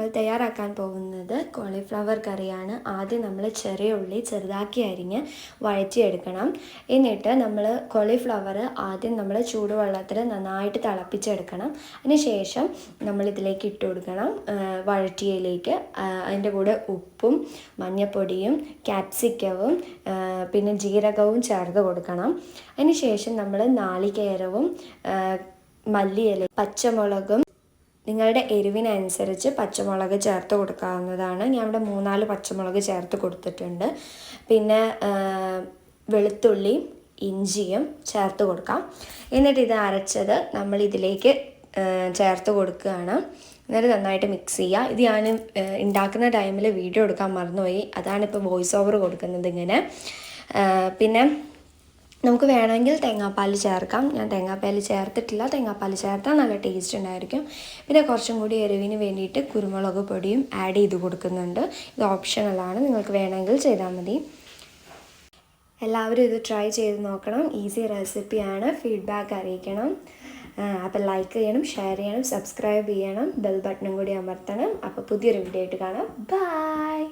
നമ്മൾ തയ്യാറാക്കാൻ പോകുന്നത് കോളിഫ്ലവർ കറിയാണ്. ആദ്യം നമ്മൾ ചെറിയ ഉള്ളി ചെറുതാക്കി അരിഞ്ഞ് വഴറ്റിയെടുക്കണം. എന്നിട്ട് നമ്മൾ കോളിഫ്ലവർ ആദ്യം നമ്മൾ ചൂടുവെള്ളത്തിൽ നന്നായിട്ട് തിളപ്പിച്ചെടുക്കണം. അതിനുശേഷം നമ്മളിതിലേക്ക് ഇട്ട് കൊടുക്കണം വഴറ്റിയയിലേക്ക്. അതിൻ്റെ കൂടെ ഉപ്പും മഞ്ഞൾപ്പൊടിയും ക്യാപ്സിക്കവും പിന്നെ ജീരകവും ചേർത്ത് കൊടുക്കണം. അതിനുശേഷം നമ്മൾ നാളികേരവും മല്ലിയില പച്ചമുളകും നിങ്ങളുടെ എരിവിനനുസരിച്ച് പച്ചമുളക് ചേർത്ത് കൊടുക്കാവുന്നതാണ്. ഞാൻ ഇവിടെ 3-4 പച്ചമുളക് ചേർത്ത് കൊടുത്തിട്ടുണ്ട്. പിന്നെ വെളുത്തുള്ളിയും ഇഞ്ചിയും ചേർത്ത് കൊടുക്കാം. എന്നിട്ട് ഇത് അരച്ചത് നമ്മൾ ഇതിലേക്ക് ചേർത്ത് കൊടുക്കുകയാണ്. എന്നിട്ട് നന്നായിട്ട് മിക്സ് ചെയ്യുക. ഇത് ഞാൻ ഉണ്ടാക്കുന്ന ടൈമിൽ വീഡിയോ എടുക്കാൻ മറന്നുപോയി, അതാണിപ്പോൾ വോയിസ് ഓവർ കൊടുക്കുന്നത് ഇങ്ങനെ. പിന്നെ നമുക്ക് വേണമെങ്കിൽ തേങ്ങാപ്പാൽ ചേർക്കാം. ഞാൻ തേങ്ങാപ്പാൽ ചേർത്തിട്ടില്ല. തേങ്ങാപ്പാൽ ചേർത്താൽ നല്ല ടേസ്റ്റ് ഉണ്ടായിരിക്കും. പിന്നെ കുറച്ചും കൂടി എരിവിന് വേണ്ടിയിട്ട് കുരുമുളക് പൊടിയും ആഡ് ചെയ്ത് കൊടുക്കുന്നുണ്ട്. ഇത് ഓപ്ഷണലാണ്, നിങ്ങൾക്ക് വേണമെങ്കിൽ ചെയ്താൽ മതി. എല്ലാവരും ഇത് ട്രൈ ചെയ്ത് നോക്കണം. ഈസി റെസിപ്പിയാണ്. ഫീഡ്ബാക്ക് അറിയിക്കണം. അപ്പോൾ ലൈക്ക് ചെയ്യണം, ഷെയർ ചെയ്യണം, സബ്സ്ക്രൈബ് ചെയ്യണം, ബെൽ ബട്ടണും കൂടി അമർത്തണം. അപ്പോൾ പുതിയൊരു വീഡിയോ ആയിട്ട് കാണാം. ബൈ.